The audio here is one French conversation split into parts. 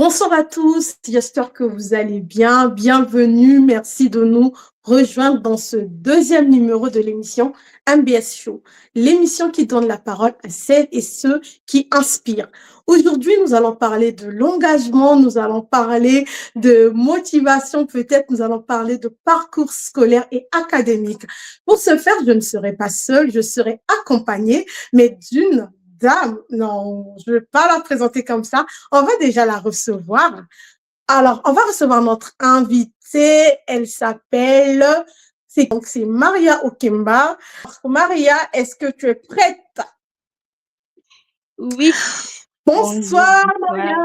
Bonsoir à tous, j'espère que vous allez bien. Bienvenue, merci de nous rejoindre dans ce deuxième numéro de l'émission MBS Show, l'émission qui donne la parole à celles et ceux qui inspirent. Aujourd'hui, nous allons parler de l'engagement, nous allons parler de motivation, peut-être nous allons parler de parcours scolaire et académique. Pour ce faire, je ne serai pas seule, je serai accompagnée, mais d'une dame, non, je ne vais pas la présenter comme ça. On va déjà la recevoir. Alors, on va recevoir notre invitée. Elle s'appelle, c'est Maria Okemba. Maria, est-ce que tu es prête? Oui, bonjour, Bonsoir, bonsoir. Maria.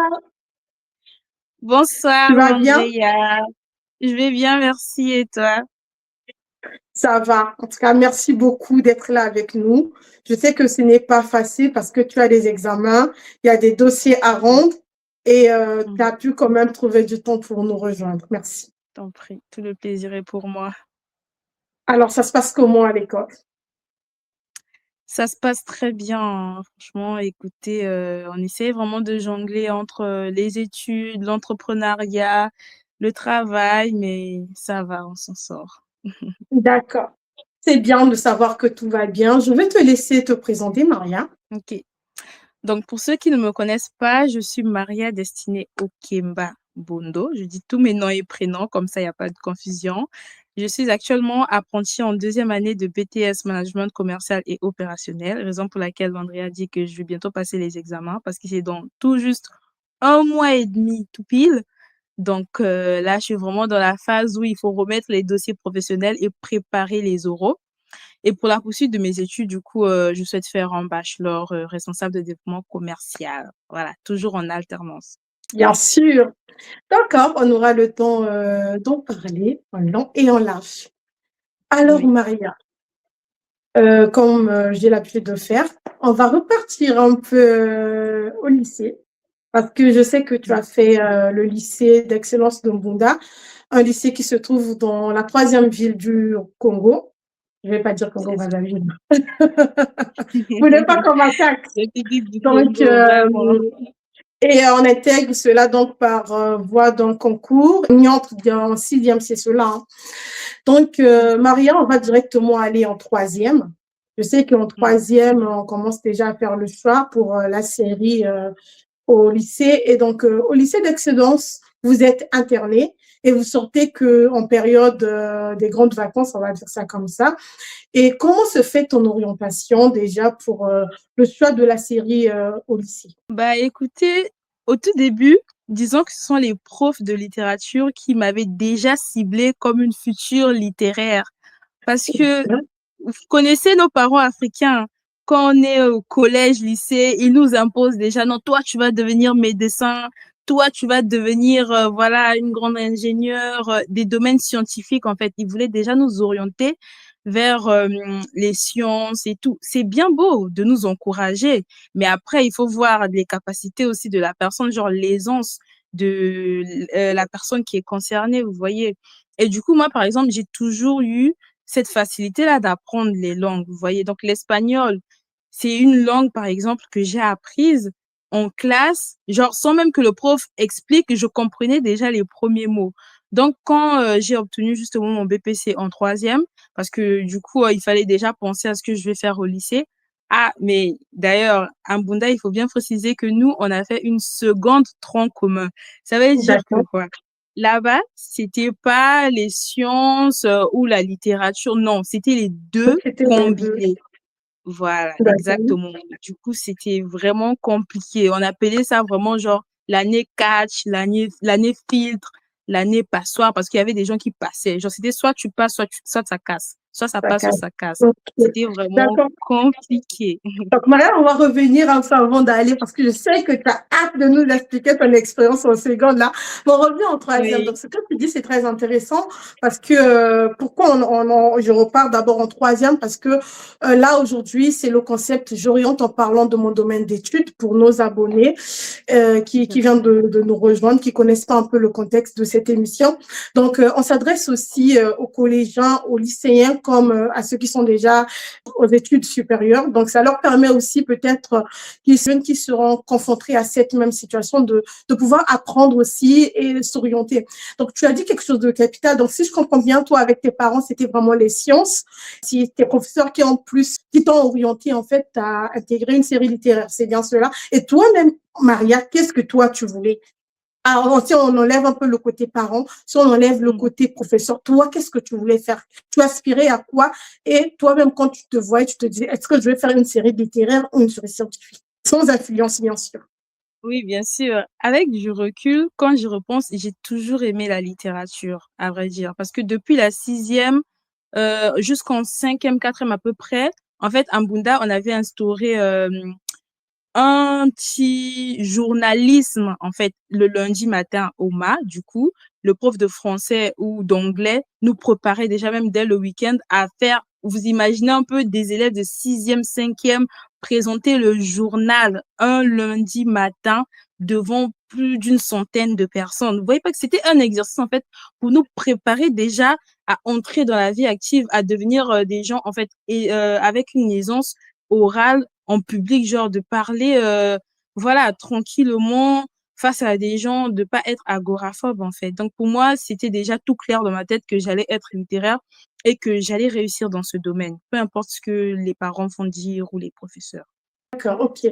Bonsoir, Tu vas bien? Andrea. Je vais bien, merci. Et toi? Ça va. En tout cas, merci beaucoup d'être là avec nous. Je sais que ce n'est pas facile parce que tu as des examens, il y a des dossiers à rendre et tu as pu quand même trouver du temps pour nous rejoindre. Merci. T'en prie, tout le plaisir est pour moi. Alors, ça se passe comment à l'école? Ça se passe très bien, hein. Franchement, écoutez, on essaie vraiment de jongler entre les études, l'entrepreneuriat, le travail, mais ça va, on s'en sort. D'accord. C'est bien de savoir que tout va bien. Je vais te laisser te présenter, Maria. Ok. Donc, pour ceux qui ne me connaissent pas, je suis Maria Destinée Okemba Bondo. Je dis tous mes noms et prénoms, comme ça, il n'y a pas de confusion. Je suis actuellement apprentie en deuxième année de BTS Management commercial et opérationnel, raison pour laquelle Andrea dit que je vais bientôt passer les examens parce que c'est dans tout juste un mois et demi tout pile. Donc là, je suis vraiment dans la phase où il faut remettre les dossiers professionnels et préparer les oraux. Et pour la poursuite de mes études, du coup, je souhaite faire un bachelor responsable de développement commercial. Voilà, toujours en alternance. Bien sûr. D'accord, on aura le temps d'en parler en long et en large. Alors, Oui. Maria, comme j'ai l'habitude de faire, on va repartir un peu au lycée parce que je sais que tu as fait le lycée d'excellence de Mbunda, un lycée qui se trouve dans la troisième ville du Congo. Je ne vais pas dire C'est ça. Congo-Brazzaville. Vous n'avez pas commencé à... République du Donc, Congo, vraiment. et on intègre cela donc par voie d'un concours. On y entre en sixième, c'est cela. Hein. Donc, Maria, on va directement aller en troisième. Je sais qu'en troisième, on commence déjà à faire le choix pour la série au lycée. Et donc, au lycée d'excellence, vous êtes interné et vous sortez qu'en période des grandes vacances, on va dire ça comme ça. Et comment se fait ton orientation déjà pour le choix de la série au lycée? Bah écoutez, au tout début, disons que ce sont les profs de littérature qui m'avaient déjà ciblée comme une future littéraire. Parce que vous connaissez nos parents africains. Quand on est au collège, lycée, ils nous imposent déjà, non, toi, tu vas devenir médecin, toi, tu vas devenir, voilà, une grande ingénieure, des domaines scientifiques, en fait. Ils voulaient déjà nous orienter vers les sciences et tout. C'est bien beau de nous encourager, mais après, il faut voir les capacités aussi de la personne, genre l'aisance de la personne qui est concernée, vous voyez. Et du coup, moi, par exemple, j'ai toujours eu cette facilité-là d'apprendre les langues, vous voyez. Donc, l'espagnol, c'est une langue, par exemple, que j'ai apprise en classe, genre sans même que le prof explique, je comprenais déjà les premiers mots. Donc, quand j'ai obtenu justement mon BPC en troisième, parce que du coup, il fallait déjà penser à ce que je vais faire au lycée. Ah, mais d'ailleurs, à Mbunda, il faut bien préciser que nous, on a fait une seconde tronc commun. Ça veut dire que D'accord. quoi? Là-bas, c'était pas les sciences ou la littérature, non, c'était les Donc, deux c'était les deux. combinés. Voilà, D'accord. exactement. Du coup, c'était vraiment compliqué. On appelait ça vraiment genre l'année catch, l'année filtre, l'année passoire, parce qu'il y avait des gens qui passaient. Genre, c'était soit tu passes, soit ça casse. Soit ça passe, soit D'accord. ça casse. Ok. C'était vraiment D'accord. compliqué. Donc, Maria, on va revenir un peu avant d'aller parce que je sais que tu as hâte de nous expliquer ton expérience en seconde là. Mais on revient en troisième. Oui. Donc, ce que tu dis, c'est très intéressant parce que pourquoi je repars d'abord en troisième parce que là, aujourd'hui, c'est le concept j'oriente en parlant de mon domaine d'études pour nos abonnés qui viennent de nous rejoindre, qui connaissent pas un peu le contexte de cette émission. Donc, on s'adresse aussi aux collégiens, aux lycéens comme à ceux qui sont déjà aux études supérieures. Donc, ça leur permet aussi peut-être qui seront confrontés à cette même situation de pouvoir apprendre aussi et s'orienter. Donc, tu as dit quelque chose de capital. Donc, si je comprends bien, toi, avec tes parents, c'était vraiment les sciences. Si tes professeurs qui t'ont orienté, en fait, à intégrer une série littéraire, c'est bien cela. Et toi-même, Maria, qu'est-ce que toi, tu voulais? Alors, si on enlève un peu le côté parent, si on enlève le côté professeur, toi, qu'est-ce que tu voulais faire? Tu aspirais à quoi? Et toi-même, quand tu te voyais, tu te disais, est-ce que je vais faire une série littéraire ou une série scientifique? Sans influence, bien sûr. Oui, bien sûr. Avec du recul, quand j'y repense, j'ai toujours aimé la littérature, à vrai dire. Parce que depuis la sixième, jusqu'en cinquième, quatrième à peu près, en fait, à Mbunda, on avait instauré un petit journalisme, en fait, le lundi matin au MA, du coup, le prof de français ou d'anglais nous préparait déjà même dès le week-end à faire, vous imaginez un peu des élèves de sixième, cinquième présenter le journal un lundi matin devant plus d'une centaine de personnes. Vous voyez pas que c'était un exercice, en fait, pour nous préparer déjà à entrer dans la vie active, à devenir des gens, en fait, et avec une aisance orale en public, genre de parler, voilà, tranquillement face à des gens, de pas être agoraphobe, en fait. Donc, pour moi, c'était déjà tout clair dans ma tête que j'allais être littéraire et que j'allais réussir dans ce domaine, peu importe ce que les parents vont dire ou les professeurs. D'accord, ok.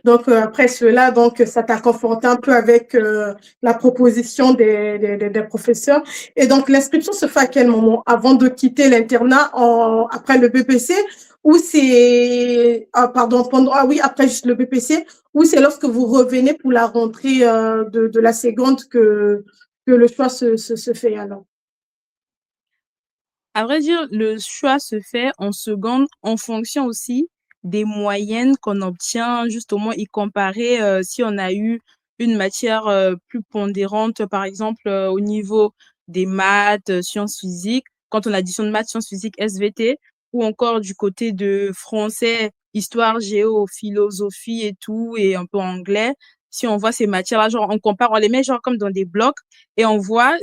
Donc, après cela, donc, ça t'a conforté un peu avec la proposition des professeurs. Et donc, l'inscription se fait à quel moment? Avant de quitter l'internat, après le BPC, ou c'est, ah, pardon, ah oui, après juste le BPC, ou c'est lorsque vous revenez pour la rentrée de la seconde que le choix se fait alors? À vrai dire, le choix se fait en seconde en fonction aussi des moyennes qu'on obtient, justement, y comparer si on a eu une matière plus pondérante, par exemple, au niveau des maths, sciences physiques, quand on additionne maths, sciences physiques, SVT, ou encore du côté de français, histoire, géo, philosophie et tout, et un peu anglais. Si on voit ces matières-là, genre, on compare, on les met genre comme dans des blocs et on voit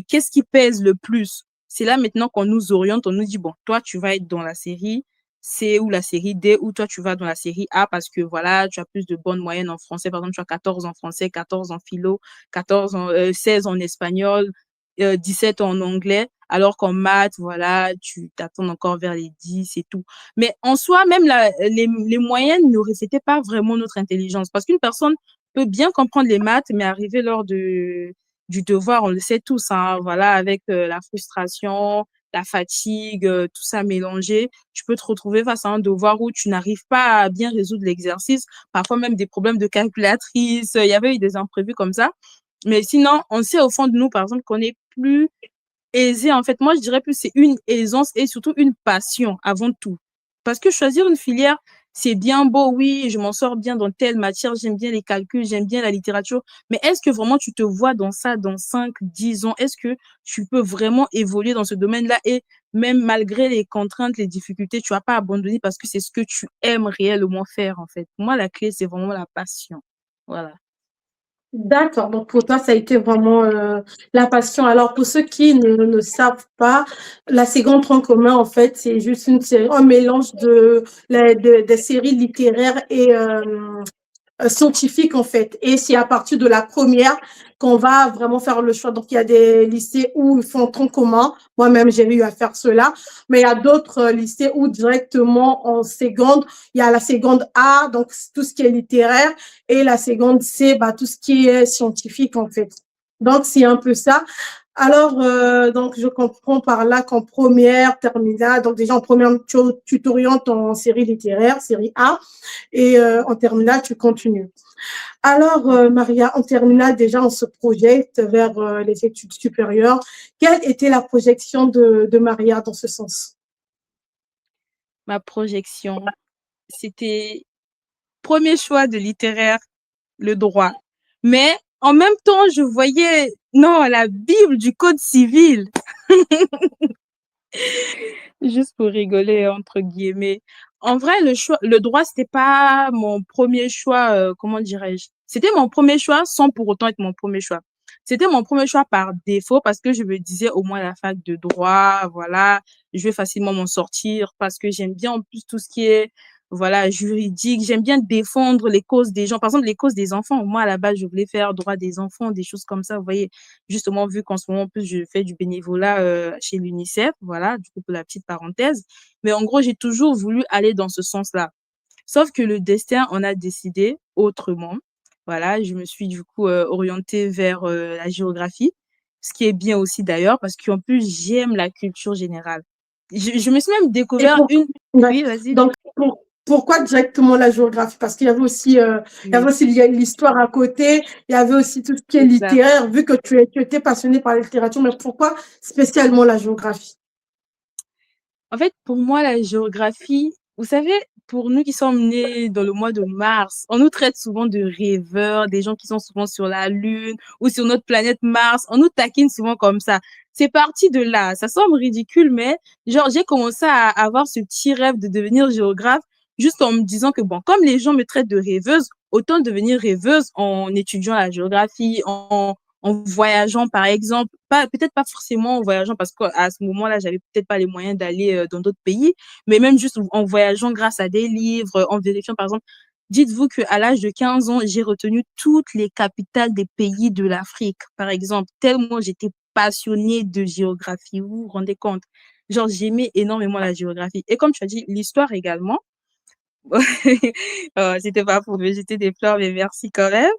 qu'est-ce qui pèse le plus. C'est là maintenant qu'on nous oriente, on nous dit, bon, toi, tu vas être dans la série C ou la série D, ou toi, tu vas dans la série A parce que voilà, tu as plus de bonnes moyennes en français. Par exemple, tu as 14 en français, 14 en philo, 16 en espagnol, 17 en anglais, alors qu'en maths, voilà, tu t'attends encore vers les 10 et tout. Mais en soi, même les moyennes ne reflétaient pas vraiment notre intelligence parce qu'une personne peut bien comprendre les maths, mais arriver lors du devoir, on le sait tous, hein, voilà, avec la frustration, la fatigue, tout ça mélangé, tu peux te retrouver face à un devoir où tu n'arrives pas à bien résoudre l'exercice, parfois même des problèmes de calculatrice, il y avait eu des imprévus comme ça. Mais sinon, on sait au fond de nous, par exemple, qu'on est plus aisé. En fait, moi, je dirais plus c'est une aisance et surtout une passion avant tout. Parce que choisir une filière, c'est bien beau, oui, je m'en sors bien dans telle matière, j'aime bien les calculs, j'aime bien la littérature, mais est-ce que vraiment tu te vois dans ça dans 5, 10 ans? Est-ce que tu peux vraiment évoluer dans ce domaine-là et même malgré les contraintes, les difficultés, tu vas pas abandonner parce que c'est ce que tu aimes réellement faire, en fait. Pour moi, la clé, c'est vraiment la passion. Voilà. D'accord, donc pour toi, ça a été vraiment la passion. Alors, pour ceux qui ne savent pas, la seconde tronc commun, en fait, c'est juste un mélange des séries littéraires et scientifique en fait. Et c'est à partir de la première qu'on va vraiment faire le choix. Donc, il y a des lycées où ils font tronc commun. Moi-même, j'ai eu à faire cela. Mais il y a d'autres lycées où directement en seconde, il y a la seconde A, donc tout ce qui est littéraire, et la seconde C, bah, tout ce qui est scientifique en fait. Donc, c'est un peu ça. Alors, donc, je comprends par là qu'en première, terminale, donc déjà en première, tu t'orientes en série littéraire, série A, et en terminale, tu continues. Alors, Maria, en terminale, déjà, on se projette vers les études supérieures. Quelle était la projection de Maria dans ce sens? Ma projection, c'était premier choix de littéraire, le droit. Mais en même temps, je voyais, non, la Bible du Code civil, juste pour rigoler, entre guillemets. En vrai, le droit, c'était pas mon premier choix, comment dirais-je? C'était mon premier choix sans pour autant être mon premier choix. C'était mon premier choix par défaut parce que je me disais au moins la fac de droit, voilà, je vais facilement m'en sortir parce que j'aime bien en plus tout ce qui est, voilà, juridique. J'aime bien défendre les causes des gens. Par exemple, les causes des enfants. Moi, à la base, je voulais faire droit des enfants, des choses comme ça. Vous voyez, justement, vu qu'en ce moment, en plus, je fais du bénévolat chez l'UNICEF, voilà, du coup, pour la petite parenthèse. Mais en gros, j'ai toujours voulu aller dans ce sens-là. Sauf que le destin en a décidé autrement. Voilà, je me suis du coup orientée vers la géographie, ce qui est bien aussi d'ailleurs, parce qu'en plus, j'aime la culture générale. Je me suis même Et découvert une... ouais. Oui, vas-y, dis. Donc, pourquoi directement la géographie? Parce qu'il y avait aussi, Oui, l'histoire à côté, il y avait aussi tout ce qui est c'est ça. littéraire, vu que tu étais passionné par la littérature, mais pourquoi spécialement la géographie? En fait, pour moi, la géographie, vous savez, pour nous qui sommes nés dans le mois de mars, on nous traite souvent de rêveurs, des gens qui sont souvent sur la Lune ou sur notre planète Mars. On nous taquine souvent comme ça. C'est parti de là. Ça semble ridicule, mais genre, j'ai commencé à avoir ce petit rêve de devenir géographe juste en me disant que, bon, comme les gens me traitent de rêveuse, autant devenir rêveuse en étudiant la géographie, en voyageant, par exemple, pas, peut-être pas forcément en voyageant parce qu'à ce moment-là, j'avais peut-être pas les moyens d'aller dans d'autres pays, mais même juste en voyageant grâce à des livres, en vérifiant, par exemple, dites-vous qu'à l'âge de 15 ans, j'ai retenu toutes les capitales des pays de l'Afrique, par exemple, tellement j'étais passionnée de géographie, vous vous rendez compte? Genre, j'aimais énormément la géographie. Et comme tu as dit, l'histoire également. C'était pas pour me jeter des fleurs, mais merci quand même.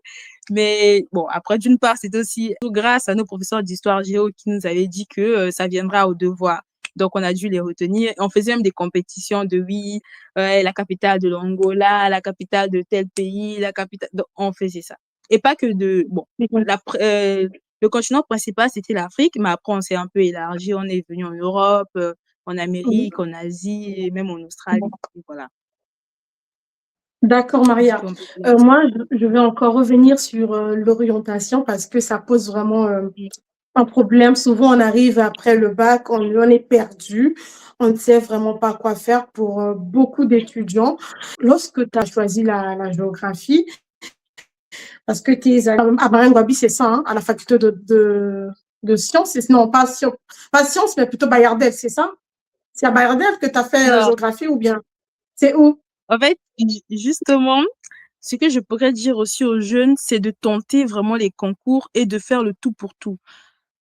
Mais bon, après, d'une part, c'est aussi grâce à nos professeurs d'histoire géo qui nous avaient dit que ça viendra au devoir. Donc, on a dû les retenir. On faisait même des compétitions de oui, la capitale de l'Angola, la capitale de tel pays, la capitale. Donc, on faisait ça. Et pas que de. Bon, le continent principal, c'était l'Afrique, mais après, on s'est un peu élargi. On est venu en Europe, en Amérique, en Asie, et même en Australie. Voilà. D'accord, Du Maria. coup, on peut dire ça. Moi, je vais encore revenir sur l'orientation parce que ça pose vraiment un problème. Souvent, on arrive après le bac, on est perdu. On ne sait vraiment pas quoi faire pour beaucoup d'étudiants. Lorsque tu as choisi la géographie, parce que tu es à Maringouabi, c'est ça, hein, à la faculté de sciences. Non, pas sciences, mais plutôt Bayardel, c'est ça? C'est à Bayardel que tu as fait Non, géographie ou bien c'est où? en fait, justement, ce que je pourrais dire aussi aux jeunes, c'est de tenter vraiment les concours et de faire le tout pour tout.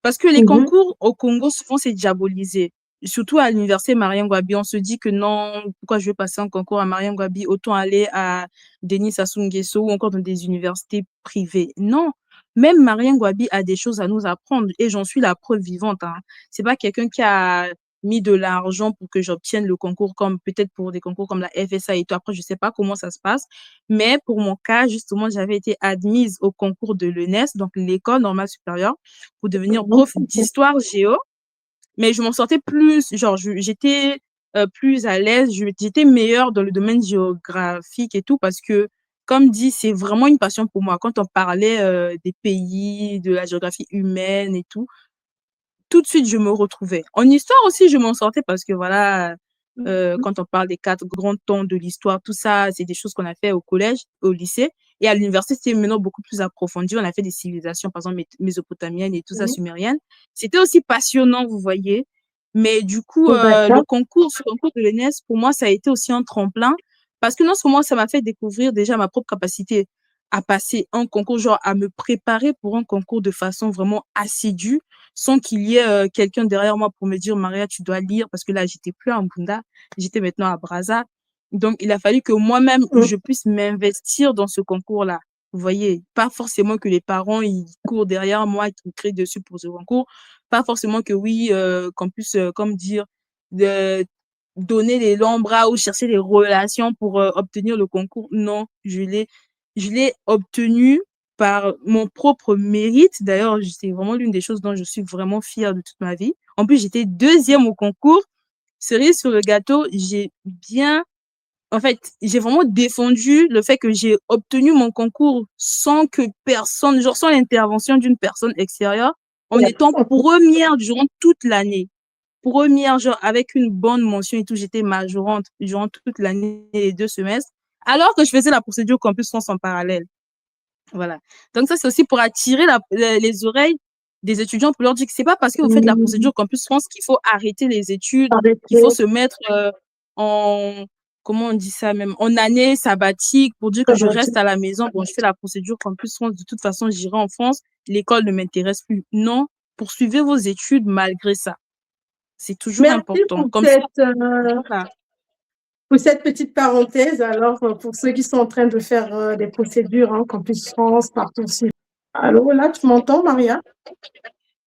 Parce que les Mhm. concours au Congo, souvent, c'est diabolisé. Surtout à l'université Mariam Gwabi, on se dit que non, pourquoi je vais passer un concours à Mariam Gwabi, autant aller à Denis Sassou Nguesso ou encore dans des universités privées. Non, même Mariam Gwabi a des choses à nous apprendre et j'en suis la preuve vivante, hein. C'est pas quelqu'un qui a mis de l'argent pour que j'obtienne le concours comme peut-être pour des concours comme la FSA et tout. Après, je sais pas comment ça se passe, mais pour mon cas, justement, j'avais été admise au concours de l'ENES, donc l'École normale supérieure, pour devenir prof d'histoire géo, mais je m'en sortais plus, genre, j'étais plus à l'aise, j'étais meilleure dans le domaine géographique et tout, parce que, comme dit, c'est vraiment une passion pour moi. Quand on parlait des pays, de la géographie humaine et tout de suite, je me retrouvais. En histoire aussi, je m'en sortais parce que voilà, quand on parle des quatre grands temps de l'histoire, tout ça, c'est des choses qu'on a fait au collège, au lycée. Et à l'université, c'était maintenant beaucoup plus approfondi. On a fait des civilisations, par exemple, mésopotamiennes et tout ça, sumériennes. C'était aussi passionnant, vous voyez. Mais du coup, D'accord. ce concours de l'ENS, pour moi, ça a été aussi un tremplin parce que non seulement ça m'a fait découvrir déjà ma propre capacité à passer un concours, genre à me préparer pour un concours de façon vraiment assidue, sans qu'il y ait quelqu'un derrière moi pour me dire, Maria, tu dois lire, parce que là, j'étais plus à Mbunda, j'étais maintenant à Brazza. Donc, il a fallu que moi-même, je puisse m'investir dans ce concours-là. Vous voyez, pas forcément que les parents, ils courent derrière moi, qu'ils crient dessus pour ce concours. Pas forcément que oui, qu'on puisse, comme dire, de donner les longs bras ou chercher des relations pour obtenir le concours. Non, je l'ai obtenu par mon propre mérite. D'ailleurs, c'est vraiment l'une des choses dont je suis vraiment fière de toute ma vie. En plus, j'étais deuxième au concours. Cerise sur le gâteau, en fait, j'ai vraiment défendu le fait que j'ai obtenu mon concours sans que personne, genre sans l'intervention d'une personne extérieure, en étant première durant toute l'année. Première, genre avec une bonne mention et tout, j'étais majorante durant toute l'année et les 2 semestres, alors que je faisais la procédure campus France en parallèle. Voilà. Donc ça, c'est aussi pour attirer les oreilles des étudiants pour leur dire que c'est pas parce que vous faites la Mmh, procédure Campus France qu'il faut arrêter les études, qu'il faut arrêter, se mettre en, comment on dit ça même, en année sabbatique pour dire que ça je va dire. reste à la maison. Bon, je fais la procédure Campus France, de toute façon, j'irai en France, l'école ne m'intéresse plus. Non, poursuivez vos études malgré ça. C'est toujours Merci important. Comme ça, voilà. pour cette petite parenthèse. Alors, pour ceux qui sont en train de faire des procédures, hein, Campus France, partout aussi. Allô, là, tu m'entends, Maria?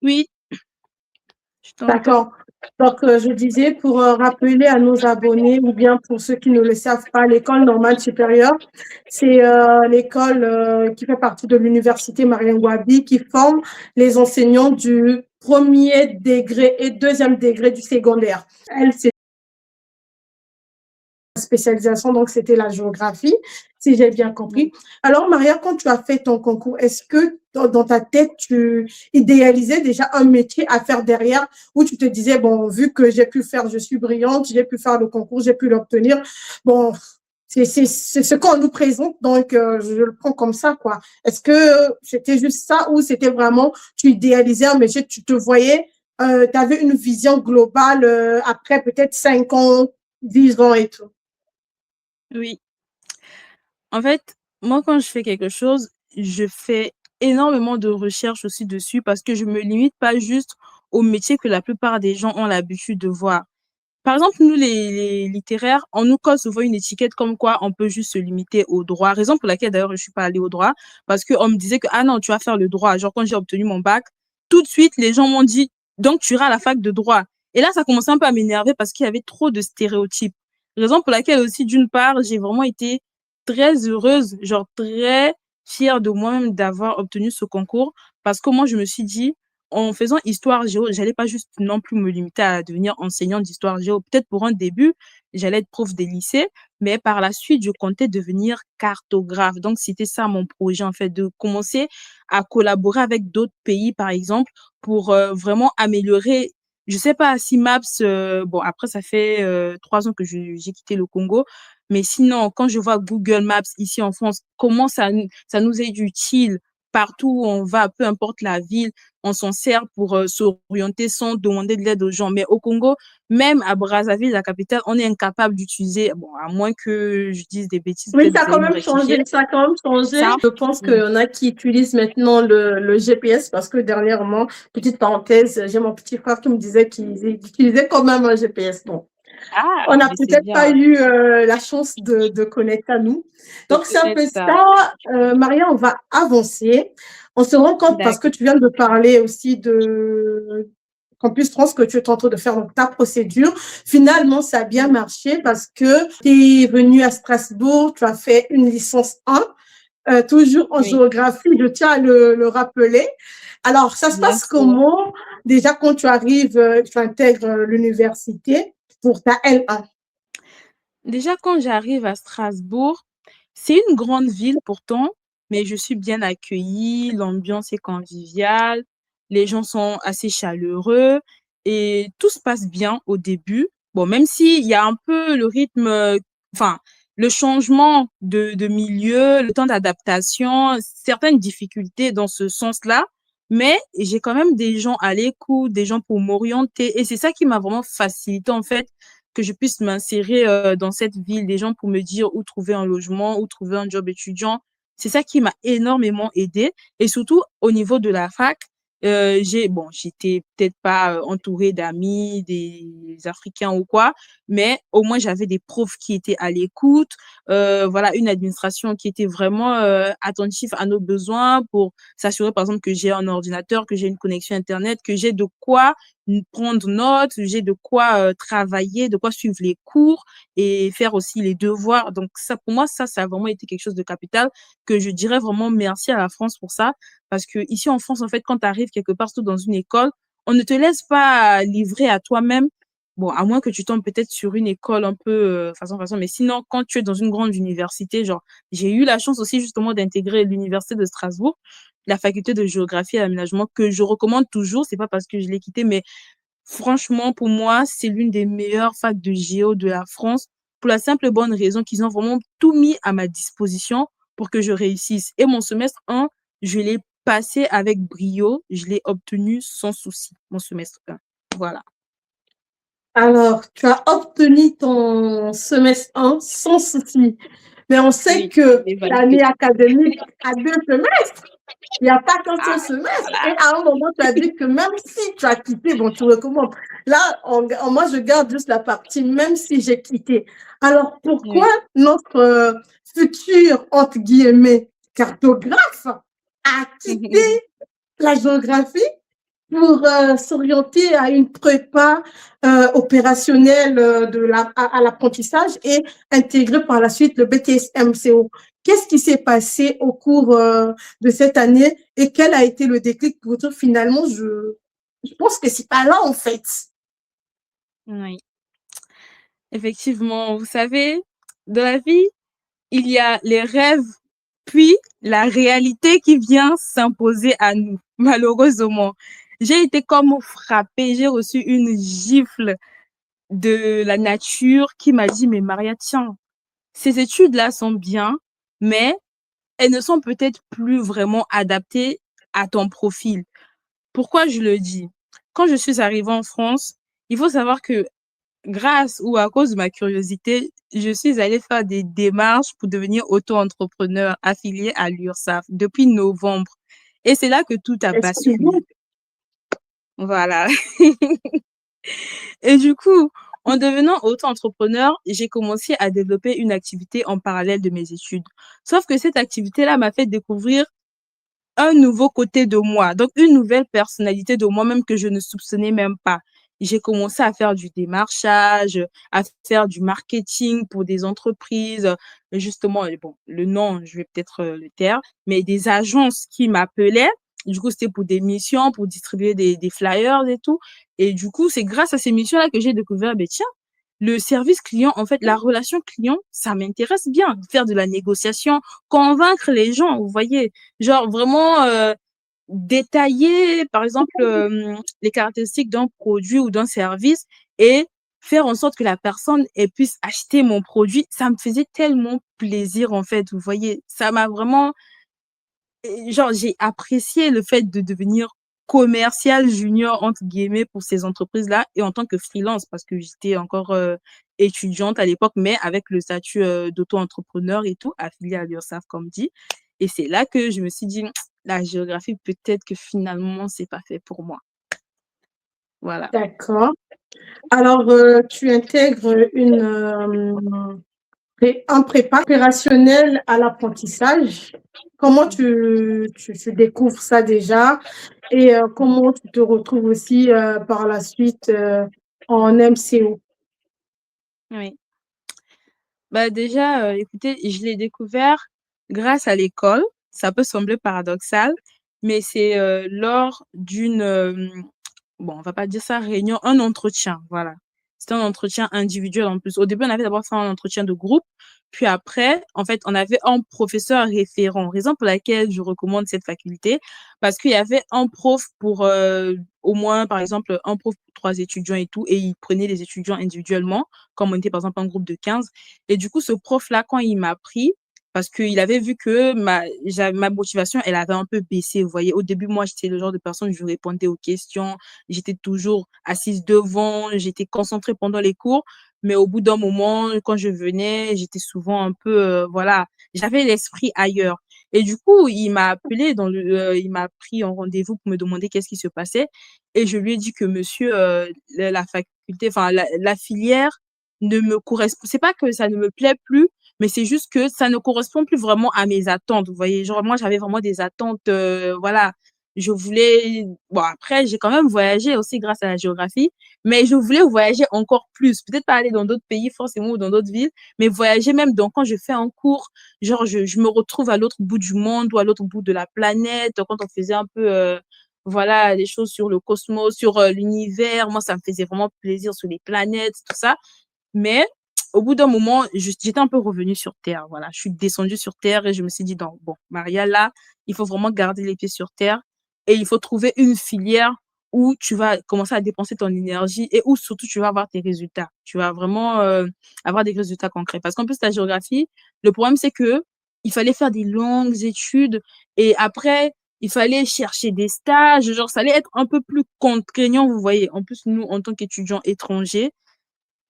Oui, je t'entends. D'accord. Donc, je disais, pour rappeler à nos abonnés, ou bien pour ceux qui ne le savent pas, l'école normale supérieure, c'est l'école qui fait partie de l'université Marien Ngouabi, qui forme les enseignants du premier degré et deuxième degré du secondaire. Elle, c'est spécialisation, donc c'était la géographie, si j'ai bien compris. Alors, Maria, quand tu as fait ton concours, est-ce que dans ta tête, tu idéalisais déjà un métier à faire derrière, où tu te disais, bon, vu que j'ai pu faire, je suis brillante, j'ai pu faire le concours, j'ai pu l'obtenir, bon, c'est ce qu'on nous présente, donc je le prends comme ça, quoi. Est-ce que c'était juste ça ou c'était vraiment, tu idéalisais un métier, tu te voyais, tu avais une vision globale après peut-être 5 ans, 10 ans et tout? Oui. En fait, moi, quand je fais quelque chose, je fais énormément de recherches aussi dessus parce que je me limite pas juste au métier que la plupart des gens ont l'habitude de voir. Par exemple, nous, les littéraires, on nous colle souvent une étiquette comme quoi on peut juste se limiter au droit. Raison pour laquelle, d'ailleurs, je suis pas allée au droit parce qu'on me disait que, ah non, tu vas faire le droit. Genre, quand j'ai obtenu mon bac, tout de suite, les gens m'ont dit, donc tu iras à la fac de droit. Et là, ça commençait un peu à m'énerver parce qu'il y avait trop de stéréotypes. Raison pour laquelle aussi, d'une part, j'ai vraiment été très heureuse, genre très fière de moi-même d'avoir obtenu ce concours parce que moi, je me suis dit, en faisant histoire géo, j'allais pas juste non plus me limiter à devenir enseignante d'histoire géo. Peut-être pour un début, j'allais être prof des lycées, mais par la suite, je comptais devenir cartographe. Donc, c'était ça mon projet, en fait, de commencer à collaborer avec d'autres pays, par exemple, pour vraiment améliorer. Je sais pas si Maps, bon, après, ça fait 3 ans que j'ai quitté le Congo, mais sinon, quand je vois Google Maps ici en France, comment ça nous est utile partout où on va, peu importe la ville, on s'en sert pour s'orienter sans demander de l'aide aux gens. Mais au Congo, même à Brazzaville, la capitale, on est incapable d'utiliser, bon, à moins que je dise des bêtises, Oui, peut-être ça a vous allez quand me même changé. rectifier. Ça a quand même changé. Ça, Je pense qu'il mm. y en a qui utilisent maintenant le GPS parce que dernièrement, petite parenthèse, j'ai mon petit frère qui me disait qu'il utilisait quand même un GPS. Donc, Ah, on n'a mais c'est peut-être bien, pas ouais, eu la chance de connaître à nous. de Donc, c'est un connaître peu ça. ça. Maria, on va avancer. On se rend compte parce que D'accord. tu viens de parler aussi de Campus Trans que tu es en train de faire donc, ta procédure. Finalement, ça a bien Mm. marché parce que tu es venu à Strasbourg, tu as fait une licence 1, toujours en Oui, géographie, je tiens à le rappeler. Alors, ça se bien passe sûr. comment déjà quand tu arrives, tu intègres l'université pour ta L1? Déjà, quand j'arrive à Strasbourg, c'est une grande ville pourtant, mais je suis bien accueillie, l'ambiance est conviviale, les gens sont assez chaleureux et tout se passe bien au début. Bon, même s'il y a un peu le rythme, enfin, le changement de milieu, le temps d'adaptation, certaines difficultés dans ce sens-là, mais j'ai quand même des gens à l'écoute, des gens pour m'orienter et c'est ça qui m'a vraiment facilité en fait que je puisse m'insérer dans cette ville, des gens pour me dire où trouver un logement, où trouver un job étudiant. C'est ça qui m'a énormément aidé. Et surtout, au niveau de la fac, bon, j'étais peut-être pas entourée d'amis, des Africains ou quoi, mais au moins j'avais des profs qui étaient à l'écoute, voilà, une administration qui était vraiment attentive à nos besoins pour s'assurer, par exemple, que j'ai un ordinateur, que j'ai une connexion Internet, que j'ai de quoi prendre note, j'ai de quoi travailler, de quoi suivre les cours et faire aussi les devoirs. Donc ça, pour moi, ça a vraiment été quelque chose de capital que je dirais vraiment merci à la France pour ça. Parce que ici en France, en fait, quand tu arrives quelque part, surtout dans une école, on ne te laisse pas livrer à toi-même. Bon, à moins que tu tombes peut-être sur une école un peu façon, mais sinon, quand tu es dans une grande université, genre, j'ai eu la chance aussi justement d'intégrer l'université de Strasbourg, la faculté de géographie et aménagement que je recommande toujours. C'est pas parce que je l'ai quitté, mais franchement, pour moi, c'est l'une des meilleures facs de géo de la France pour la simple et bonne raison qu'ils ont vraiment tout mis à ma disposition pour que je réussisse. Et mon semestre 1, je l'ai passé avec brio. Je l'ai obtenu sans souci, mon semestre 1. Voilà. Alors, tu as obtenu ton semestre 1 sans souci. Mais on sait Oui, que j'ai l'année validé. académique a 2 semestres. Il n'y a pas qu'un seul Ah, semestre. Et voilà. à un moment, tu as dit que même si tu as quitté, bon, tu recommences. Là, moi, je garde juste la partie, même si j'ai quitté. Alors, pourquoi Oui. notre futur, entre guillemets, cartographe a quitté la géographie pour s'orienter à une prépa opérationnelle à l'apprentissage et intégrer par la suite le BTS MCO. Qu'est-ce qui s'est passé au cours de cette année et quel a été le déclic pour dire finalement, je pense que c'est pas là en fait. Oui. Effectivement, vous savez, dans la vie, il y a les rêves, puis la réalité qui vient s'imposer à nous, malheureusement. J'ai été comme frappée, j'ai reçu une gifle de la nature qui m'a dit, mais Maria, tiens, ces études-là sont bien, mais elles ne sont peut-être plus vraiment adaptées à ton profil. Pourquoi je le dis? Quand je suis arrivée en France, il faut savoir que grâce ou à cause de ma curiosité, je suis allée faire des démarches pour devenir auto-entrepreneur affilié à l'URSSAF depuis novembre. Et c'est là que tout a Excuse-moi. basculé. Voilà. Et du coup, en devenant auto-entrepreneur, j'ai commencé à développer une activité en parallèle de mes études. Sauf que cette activité-là m'a fait découvrir un nouveau côté de moi, donc une nouvelle personnalité de moi-même que je ne soupçonnais même pas. J'ai commencé à faire du démarchage, à faire du marketing pour des entreprises, justement, bon, le nom, je vais peut-être le taire, mais des agences qui m'appelaient. Du coup, c'était pour des missions, pour distribuer des flyers et tout. Et du coup, c'est grâce à ces missions-là que j'ai découvert, ben tiens, le service client, en fait, la relation client, ça m'intéresse bien. Faire de la négociation, convaincre les gens, vous voyez. Genre vraiment détailler, par exemple, les caractéristiques d'un produit ou d'un service et faire en sorte que la personne elle puisse acheter mon produit. Ça me faisait tellement plaisir, en fait, vous voyez. Ça m'a vraiment, genre, j'ai apprécié le fait de devenir commercial junior, entre guillemets, pour ces entreprises-là et en tant que freelance parce que j'étais encore étudiante à l'époque, mais avec le statut d'auto-entrepreneur et tout, affilié à l'URSSAF, comme dit. Et c'est là que je me suis dit, la géographie, peut-être que finalement, c'est pas fait pour moi. Voilà. D'accord. Alors, tu intègres un prépa opérationnel à l'apprentissage. Comment tu découvres ça déjà et comment tu te retrouves aussi par la suite en MCO? Oui. Bah déjà, écoutez, je l'ai découvert grâce à l'école. Ça peut sembler paradoxal, mais c'est lors d'une, bon, on va pas dire ça réunion, un entretien, voilà. C'était un entretien individuel en plus. Au début, on avait d'abord fait un entretien de groupe, puis après, en fait, on avait un professeur référent. Raison pour laquelle je recommande cette faculté, parce qu'il y avait un prof pour au moins, par exemple, un prof pour 3 étudiants et tout, et il prenait les étudiants individuellement, comme on était par exemple un groupe de 15. Et du coup, ce prof-là, quand il m'a pris, parce qu'il avait vu que ma motivation, elle avait un peu baissé. Vous voyez, au début, moi, j'étais le genre de personne, je répondais aux questions, j'étais toujours assise devant, j'étais concentrée pendant les cours. Mais au bout d'un moment, quand je venais, j'étais souvent un peu, voilà, j'avais l'esprit ailleurs. Et du coup, il m'a appelé il m'a pris en rendez-vous pour me demander qu'est-ce qui se passait. Et je lui ai dit que monsieur, la faculté, enfin, la filière ne me correspond. C'est pas que ça ne me plaît plus, mais c'est juste que ça ne correspond plus vraiment à mes attentes. Vous voyez, genre, moi, j'avais vraiment des attentes, voilà. Je voulais, bon, après, j'ai quand même voyagé aussi grâce à la géographie, mais je voulais voyager encore plus. Peut-être pas aller dans d'autres pays forcément ou dans d'autres villes, mais voyager même. Donc, quand je fais un cours, genre, je me retrouve à l'autre bout du monde ou à l'autre bout de la planète. Quand on faisait un peu, voilà, des choses sur le cosmos, sur l'univers. Moi, ça me faisait vraiment plaisir sur les planètes, tout ça. Mais au bout d'un moment, j'étais un peu revenue sur terre. Voilà, je suis descendue sur terre et je me suis dit, non, bon, Maria, là, il faut vraiment garder les pieds sur terre et il faut trouver une filière où tu vas commencer à dépenser ton énergie et où surtout tu vas avoir tes résultats. Tu vas vraiment avoir des résultats concrets. Parce qu'en plus, la géographie, le problème, c'est que il fallait faire des longues études et après, il fallait chercher des stages. Genre, ça allait être un peu plus contraignant, vous voyez. En plus, nous, en tant qu'étudiants étrangers,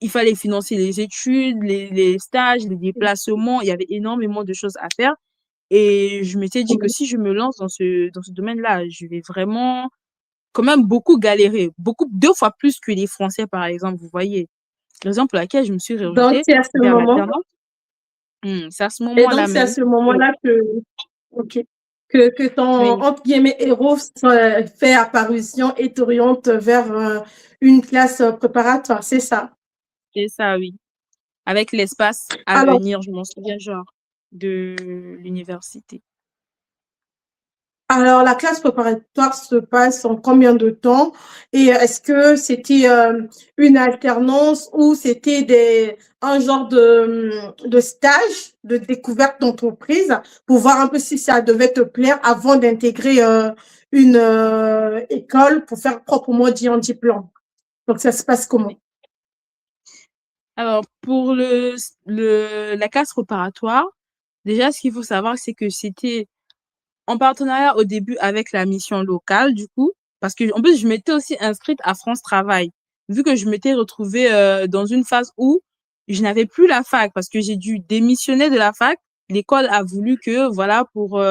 il fallait financer les études, les stages, les déplacements. Il y avait énormément de choses à faire. Et je m'étais dit que si je me lance dans ce domaine-là, je vais vraiment quand même beaucoup galérer. Beaucoup, 2 fois plus que les Français, par exemple, vous voyez. Raison pour laquelle je me suis Donc, réorientée c'est à ce vers moment, l'alternance. C'est à ce et donc moment-là c'est à même. ce moment-là que, ok, que ton, Oui, entre guillemets, héros fait apparition et t'oriente vers une classe préparatoire, c'est ça? c'est ça, oui. Avec l'espace à Alors, venir, je m'en souviens, genre, de l'université. Alors, la classe préparatoire se passe en combien de temps? Et est-ce que c'était une alternance ou c'était un genre de stage de découverte d'entreprise pour voir un peu si ça devait te plaire avant d'intégrer une école pour faire proprement dit un diplôme? Donc, ça se passe comment? Alors, pour la classe préparatoire, déjà, ce qu'il faut savoir, c'est que c'était en partenariat au début avec la mission locale, du coup, parce que en plus, je m'étais aussi inscrite à France Travail, vu que je m'étais retrouvée dans une phase où je n'avais plus la fac, parce que j'ai dû démissionner de la fac. L'école a voulu que, voilà, pour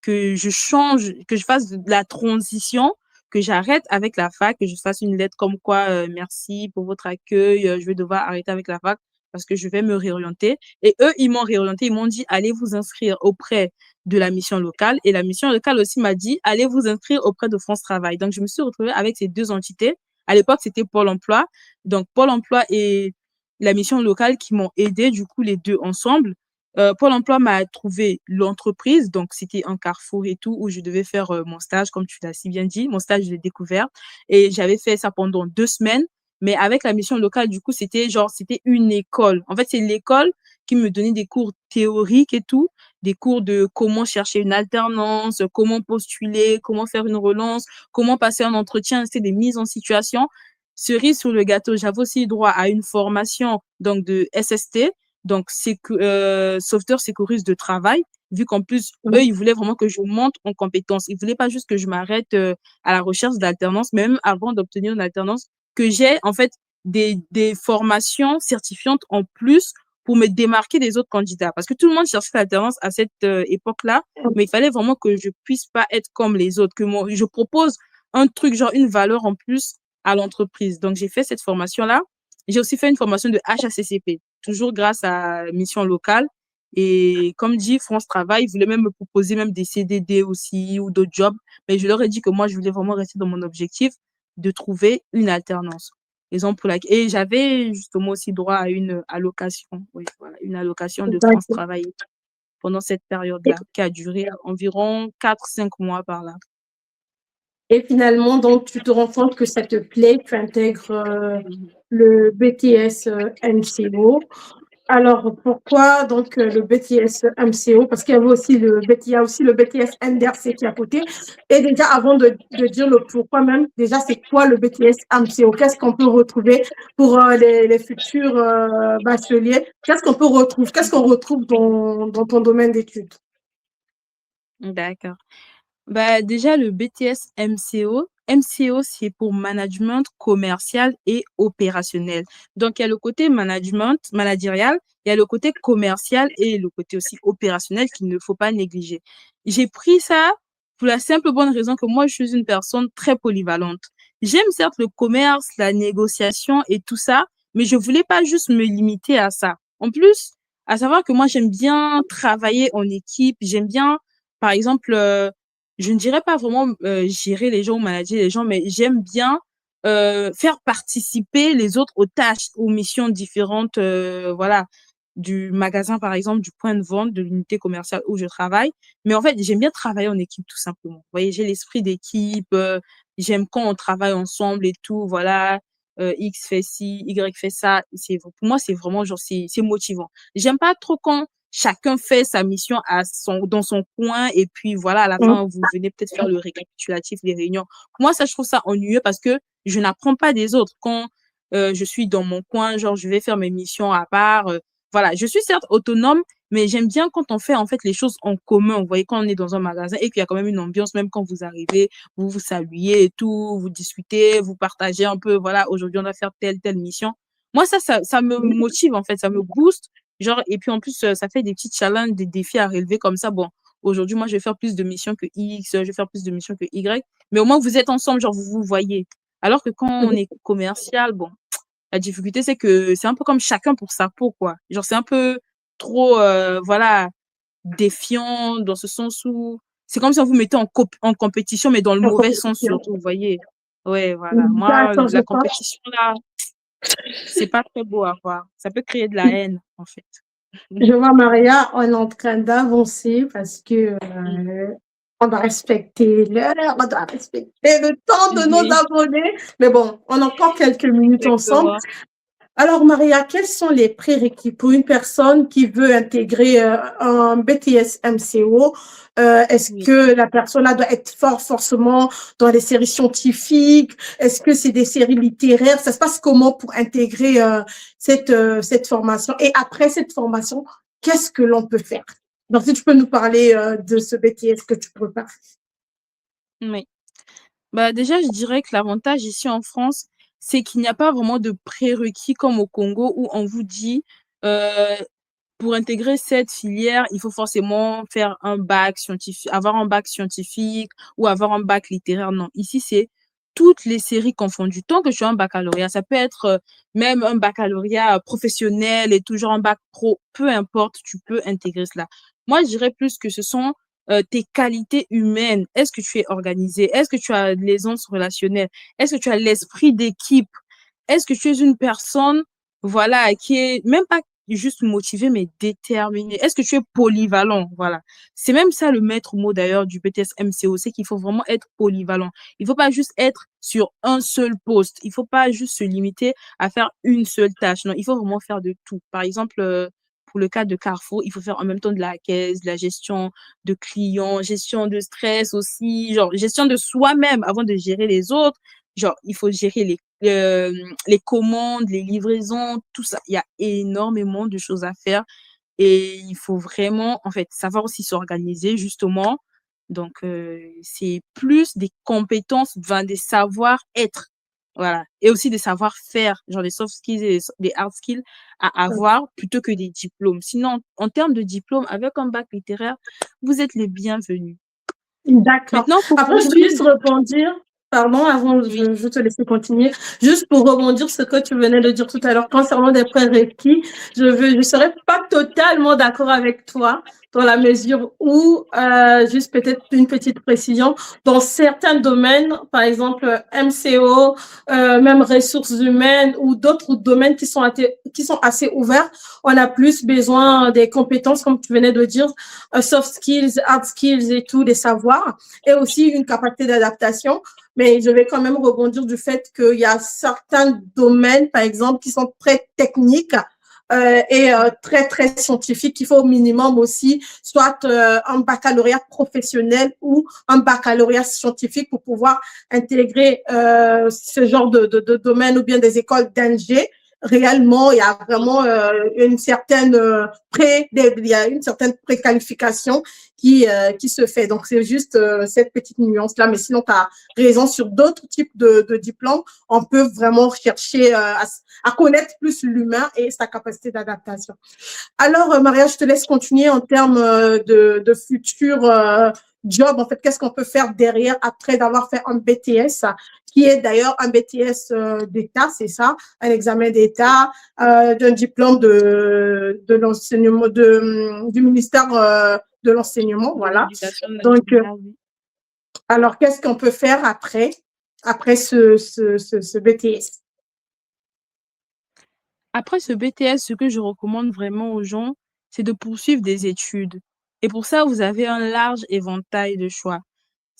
que je change, que je fasse de la transition, que j'arrête avec la fac, que je fasse une lettre comme quoi, merci pour votre accueil, je vais devoir arrêter avec la fac parce que je vais me réorienter. Et eux, ils m'ont réorienté, ils m'ont dit, allez vous inscrire auprès de la mission locale. Et la mission locale aussi m'a dit, allez vous inscrire auprès de France Travail. Donc, je me suis retrouvée avec ces deux entités. À l'époque, c'était Pôle emploi. Donc, Pôle emploi et la mission locale qui m'ont aidé, du coup, les deux ensemble. Pôle emploi m'a trouvé l'entreprise. Donc, c'était un carrefour et tout où je devais faire mon stage, comme tu l'as si bien dit. Mon stage, je l'ai découvert. Et j'avais fait ça pendant 2 semaines. Mais avec la mission locale, du coup, c'était genre, c'était une école. En fait, c'est l'école qui me donnait des cours théoriques et tout, des cours de comment chercher une alternance, comment postuler, comment faire une relance, comment passer un entretien, c'est des mises en situation. Cerise sur le gâteau, j'avais aussi droit à une formation donc de SST, donc c'est sauveteur sécuriste de travail, vu qu'en plus eux ils voulaient vraiment que je monte en compétence. Ils voulaient pas juste que je m'arrête à la recherche d'alternance, mais même avant d'obtenir une alternance, que j'ai en fait des formations certifiantes en plus pour me démarquer des autres candidats. Parce que tout le monde cherchait l'alternance à cette époque-là, mais il fallait vraiment que je puisse pas être comme les autres, que moi, je propose un truc, genre une valeur en plus à l'entreprise. Donc, j'ai fait cette formation-là. J'ai aussi fait une formation de HACCP, toujours grâce à Mission Locale. Et comme dit, France Travail, ils voulaient même me proposer même des CDD aussi ou d'autres jobs. Mais je leur ai dit que moi, je voulais vraiment rester dans mon objectif de trouver une alternance. Raison pour laquelle... Et j'avais justement aussi droit à une allocation, oui, voilà, une allocation de France D'accord. Travail pendant cette période-là, qui a duré environ 4-5 mois par là. Et finalement, donc, tu te rends compte que ça te plaît, tu intègres Mhm. le BTS MCO. Alors, pourquoi donc le BTS MCO? Parce qu'il y avait aussi il y a aussi le BTS NDRC qui est à côté. Et déjà, avant de dire le pourquoi même, déjà, c'est quoi le BTS MCO? Qu'est-ce qu'on peut retrouver pour les futurs bacheliers? Qu'est-ce qu'on peut retrouver? Qu'est-ce qu'on retrouve dans ton domaine d'études? D'accord. Bah, déjà, le BTS MCO. MCO, c'est pour management commercial et opérationnel. Donc, il y a le côté management, managérial, il y a le côté commercial et le côté aussi opérationnel qu'il ne faut pas négliger. J'ai pris ça pour la simple bonne raison que moi, je suis une personne très polyvalente. J'aime certes le commerce, la négociation et tout ça, mais je voulais pas juste me limiter à ça. En plus, à savoir que moi, j'aime bien travailler en équipe, j'aime bien, par exemple, je ne dirais pas vraiment gérer les gens ou manager les gens, mais j'aime bien faire participer les autres aux tâches, aux missions différentes, voilà, du magasin, par exemple, du point de vente, de l'unité commerciale où je travaille. Mais en fait, j'aime bien travailler en équipe, tout simplement. Vous voyez, j'ai l'esprit d'équipe, j'aime quand on travaille ensemble et tout, voilà. X fait ci, Y fait ça. Pour moi, c'est vraiment genre, c'est motivant. J'aime pas trop quand chacun fait sa mission dans son coin et puis voilà, à la fin, vous venez peut-être faire le récapitulatif des réunions. Moi, ça, je trouve ça ennuyeux parce que je n'apprends pas des autres. Quand je suis dans mon coin, genre, je vais faire mes missions à part, voilà, je suis certes autonome, mais j'aime bien quand on fait en fait les choses en commun. Vous voyez, quand on est dans un magasin et qu'il y a quand même une ambiance, même quand vous arrivez, vous vous saluez et tout, vous discutez, vous partagez un peu, voilà, aujourd'hui on va faire telle mission. Moi, ça me motive en fait, ça me booste. Genre, et puis en plus, ça fait des petits challenges, des défis à relever comme ça. Bon, aujourd'hui, moi, je vais faire plus de missions que X, je vais faire plus de missions que Y. Mais au moins, vous êtes ensemble, genre, vous vous voyez. Alors que quand on est commercial, bon, la difficulté, c'est que c'est un peu comme chacun pour sa peau, quoi. Genre, c'est un peu trop, voilà, défiant dans ce sens où c'est comme si on vous mettait en compétition, mais dans le En mauvais sens compétition. surtout, vous voyez. Ouais, voilà. Moi, D'accord, je la pense. compétition, là, c'est pas très beau à voir. Ça peut créer de la haine, en fait. Je vois, Maria, on est en train d'avancer parce que Mm. on doit respecter l'heure, on doit respecter le temps de nos Oui, abonnés. Mais bon, on a encore quelques minutes ensemble. exactement. Alors, Maria, quels sont les prérequis pour une personne qui veut intégrer un BTS MCO? Est-ce Oui. que la personne là doit être forcément dans les séries scientifiques? Est-ce que c'est des séries littéraires? Ça se passe comment pour intégrer cette formation? Et après cette formation, qu'est-ce que l'on peut faire? Donc, si tu peux nous parler de ce BTS que tu prépares. Oui. Bah, déjà, je dirais que l'avantage ici en France, c'est qu'il n'y a pas vraiment de prérequis comme au Congo où on vous dit, euh, pour intégrer cette filière, il faut forcément faire un bac scientifique, avoir un bac scientifique ou avoir un bac littéraire. Non, ici, c'est toutes les séries confondues. Tant que tu as un baccalauréat, ça peut être même un baccalauréat professionnel et toujours un bac pro, peu importe, tu peux intégrer cela. Moi, je dirais plus que ce sont tes qualités humaines. Est-ce que tu es organisé? Est-ce que tu as l'aisance relationnelle? Est-ce que tu as l'esprit d'équipe? Est-ce que tu es une personne, voilà, qui est même pas juste motivé, mais déterminé. Est-ce que tu es polyvalent? Voilà. C'est même ça le maître mot d'ailleurs du BTS MCO, c'est qu'il faut vraiment être polyvalent. Il faut pas juste être sur un seul poste. Il faut pas juste se limiter à faire une seule tâche. Non, il faut vraiment faire de tout. Par exemple, pour le cas de Carrefour, il faut faire en même temps de la caisse, de la gestion de clients, gestion de stress aussi, genre gestion de soi-même avant de gérer les autres. Genre, il faut gérer les commandes, les livraisons, tout ça. Il y a énormément de choses à faire et il faut vraiment, en fait, savoir aussi s'organiser, justement. Donc, c'est plus des compétences, enfin, des savoir-être. Voilà. Et aussi des savoir-faire, genre des soft skills et des hard skills à avoir plutôt que des diplômes. Sinon, en termes de diplôme, avec un bac littéraire, vous êtes les bienvenus. D'accord. Maintenant, pour Après, je veux juste conclure, rebondir. Pardon, avant, oui, je te laisser continuer. Juste pour rebondir ce que tu venais de dire tout à l'heure concernant des prérequis, je serais pas totalement d'accord avec toi dans la mesure où, juste peut-être une petite précision, dans certains domaines, par exemple MCO, même ressources humaines ou d'autres domaines qui sont assez ouverts, on a plus besoin des compétences, comme tu venais de dire, soft skills, hard skills et tout, des savoirs, et aussi une capacité d'adaptation. Mais je vais quand même rebondir du fait qu'il y a certains domaines, par exemple, qui sont très techniques et très, très scientifiques, qu'il faut au minimum aussi soit un baccalauréat professionnel ou un baccalauréat scientifique pour pouvoir intégrer ce genre de domaine ou bien des écoles d'ingé. Réellement, il y a vraiment une certaine il y a une certaine préqualification qui se fait. Donc, c'est juste cette petite nuance-là. Mais sinon, tu as raison sur d'autres types de diplômes. On peut vraiment chercher à connaître plus l'humain et sa capacité d'adaptation. Alors, Maria, je te laisse continuer en termes de futurs jobs. En fait, qu'est-ce qu'on peut faire derrière après d'avoir fait un BTS, qui est d'ailleurs un BTS d'État, c'est ça, un examen d'État, d'un diplôme de l'enseignement, du ministère de l'enseignement, de voilà. l'éducation Donc, nationale, oui. alors, qu'est-ce qu'on peut faire après ce BTS? Après ce BTS, ce que je recommande vraiment aux gens, c'est de poursuivre des études. Et pour ça, vous avez un large éventail de choix.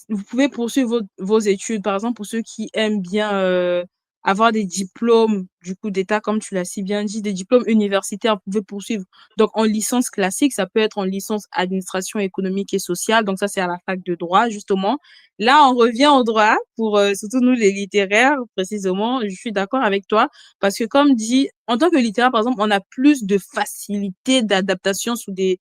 Vous pouvez poursuivre vos études, par exemple, pour ceux qui aiment bien avoir des diplômes, du coup, d'État, comme tu l'as si bien dit, des diplômes universitaires, vous pouvez poursuivre. Donc, en licence classique, ça peut être en licence administration économique et sociale. Donc, ça, c'est à la fac de droit, justement. Là, on revient au droit pour, surtout nous, les littéraires, précisément. Je suis d'accord avec toi parce que, comme dit, en tant que littéraire, par exemple, on a plus de facilité d'adaptation sous des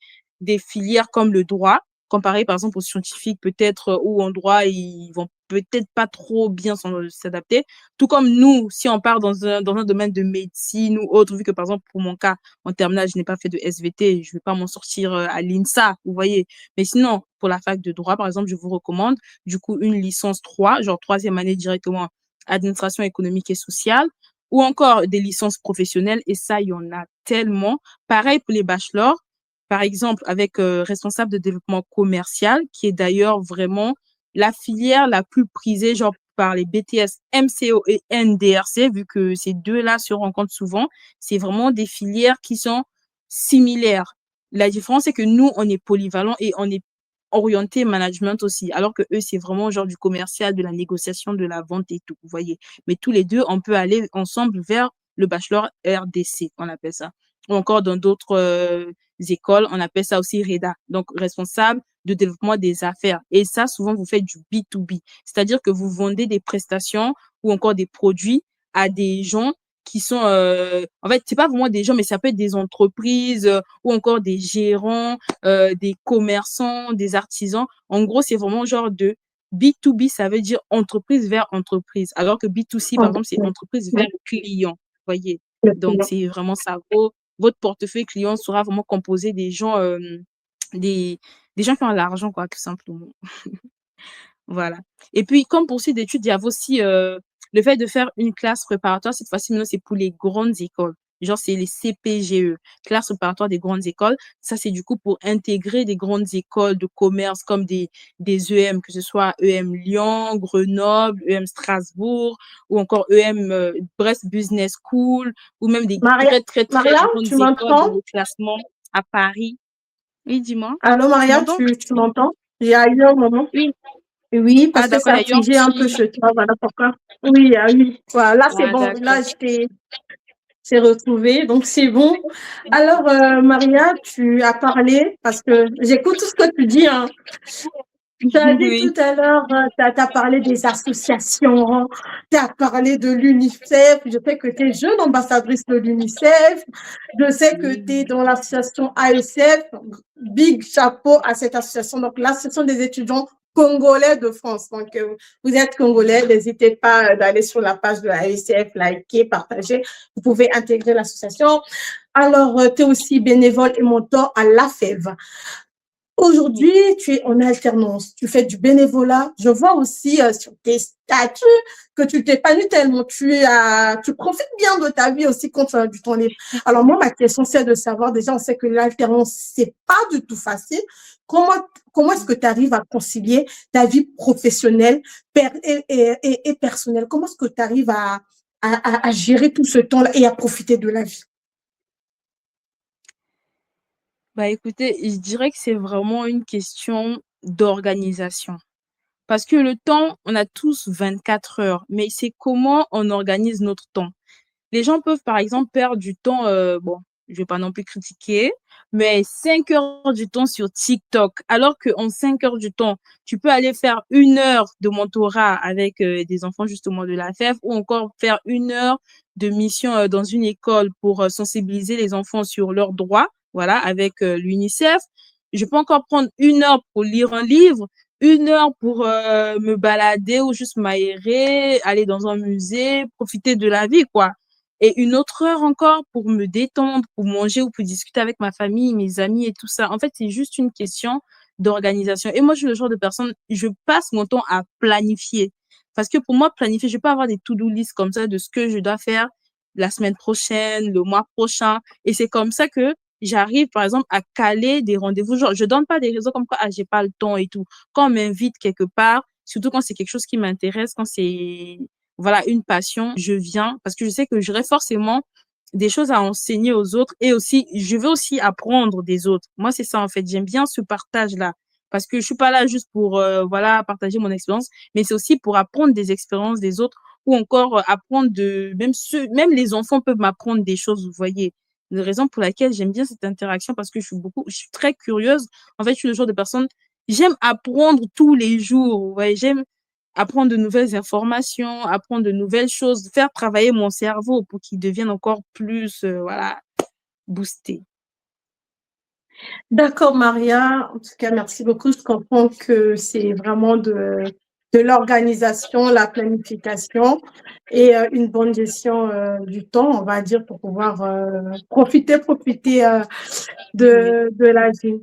filières comme le droit, comparé, par exemple, aux scientifiques, peut-être, ou en droit, ils vont peut-être pas trop bien s'adapter. Tout comme nous, si on part dans un domaine de médecine ou autre, vu que par exemple, pour mon cas, en terminale, je n'ai pas fait de SVT, je vais pas m'en sortir à l'INSA, vous voyez. Mais sinon, pour la fac de droit, par exemple, je vous recommande, du coup, une licence 3, genre troisième année directement, administration économique et sociale, ou encore des licences professionnelles, et ça, il y en a tellement. Pareil pour les bachelors, par exemple, avec responsable de développement commercial, qui est d'ailleurs vraiment la filière la plus prisée, genre par les BTS, MCO et NDRC, vu que ces deux-là se rencontrent souvent, c'est vraiment des filières qui sont similaires. La différence, c'est que nous, on est polyvalent et on est orienté management aussi, alors que eux, c'est vraiment genre du commercial, de la négociation, de la vente et tout, vous voyez. Mais tous les deux, on peut aller ensemble vers le bachelor RDC, on appelle ça. Ou encore dans d'autres écoles, on appelle ça aussi REDA, donc responsable de développement des affaires. Et ça, souvent, vous faites du B2B, c'est-à-dire que vous vendez des prestations ou encore des produits à des gens qui sont, en fait, c'est pas vraiment des gens, mais ça peut être des entreprises ou encore des gérants, des commerçants, des artisans. En gros, c'est vraiment genre de B2B, ça veut dire entreprise vers entreprise, alors que B2C, par exemple, c'est entreprise vers client, vous voyez. Donc, c'est vraiment ça. Votre portefeuille client sera vraiment composé des gens, des, des gens qui ont l'argent, quoi, tout simplement. Voilà. Et puis, comme poursuite d'études, il y avait aussi le fait de faire une classe préparatoire. Cette fois-ci, maintenant, c'est pour les grandes écoles. Genre, c'est les CPGE, classe préparatoire des grandes écoles. Ça, c'est du coup pour intégrer des grandes écoles de commerce comme des EM, que ce soit EM Lyon, Grenoble, EM Strasbourg, ou encore EM Brest Business School, ou même des Maria, très, très, très Maria, tu grandes écoles dans m'entends? le classement à Paris. Oui, dis-moi. Allô, Tu Maria, m'entends? tu m'entends? Il y a eu un moment. Oui. Oui, Ah, parce que d'accord, ça il a y a eu un figé un peu petit... chez toi, voilà pourquoi. Oui, ah oui. Voilà, là, c'est Ah, bon. d'accord. Là, c'est retrouvé, donc c'est bon. Alors, Maria, tu as parlé, parce que j'écoute tout ce que tu dis, hein. Tu as dit Oui. tout à l'heure, tu as parlé des associations, tu as parlé de l'UNICEF. Je sais que tu es jeune ambassadrice de l'UNICEF. Je sais que tu es dans l'association AECF. Big chapeau à cette association. Donc là, ce sont des étudiants congolais de France. Donc, vous êtes congolais, n'hésitez pas d'aller sur la page de l'AECF, liker, partager. Vous pouvez intégrer l'association. Alors, tu es aussi bénévole et mentor à l'AFEV. Aujourd'hui, tu es en alternance, tu fais du bénévolat. Je vois aussi sur tes statuts que tu t'épanouis tellement, tu profites bien de ta vie aussi quand tu as du temps libre. Alors moi, ma question, c'est de savoir, déjà, on sait que l'alternance, c'est pas du tout facile. Comment, comment est-ce que tu arrives à concilier ta vie professionnelle et personnelle? Comment est-ce que tu arrives à gérer tout ce temps-là et à profiter de la vie? Bah écoutez, je dirais que c'est vraiment une question d'organisation. Parce que le temps, on a tous 24 heures, mais c'est comment on organise notre temps. Les gens peuvent, par exemple, perdre du temps, bon, je vais pas non plus critiquer, mais 5 heures du temps sur TikTok, alors qu'en 5 heures du temps, tu peux aller faire 1 heure de mentorat avec des enfants justement de la FEF ou encore faire 1 heure de mission dans une école pour sensibiliser les enfants sur leurs droits, voilà, avec l'UNICEF. Je peux encore prendre 1 heure pour lire un livre, 1 heure pour me balader ou juste m'aérer, aller dans un musée, profiter de la vie, quoi. Et 1 autre heure encore pour me détendre, pour manger ou pour discuter avec ma famille, mes amis et tout ça. En fait, c'est juste une question d'organisation. Et moi, je suis le genre de personne, je passe mon temps à planifier. Parce que pour moi, planifier, je peux avoir des to-do list comme ça de ce que je dois faire la semaine prochaine, le mois prochain. Et c'est comme ça que j'arrive, par exemple, à caler des rendez-vous. Genre, je donne pas des raisons comme quoi, ah, j'ai pas le temps et tout. Quand on m'invite quelque part, surtout quand c'est quelque chose qui m'intéresse, quand c'est voilà, une passion, je viens parce que je sais que j'aurai forcément des choses à enseigner aux autres et aussi, je veux aussi apprendre des autres. Moi, c'est ça, en fait. J'aime bien ce partage-là. Parce que je suis pas là juste pour, voilà, partager mon expérience, mais c'est aussi pour apprendre des expériences des autres ou encore apprendre de, même les enfants peuvent m'apprendre des choses, vous voyez. La raison pour laquelle j'aime bien cette interaction parce que je suis très curieuse. En fait, je suis le genre de personne, j'aime apprendre tous les jours, vous voyez, j'aime apprendre de nouvelles informations, apprendre de nouvelles choses, faire travailler mon cerveau pour qu'il devienne encore plus, voilà, boosté. D'accord, Maria. En tout cas, merci beaucoup. Je comprends que c'est vraiment de l'organisation, la planification et une bonne gestion du temps, on va dire, pour pouvoir profiter Oui. de la vie.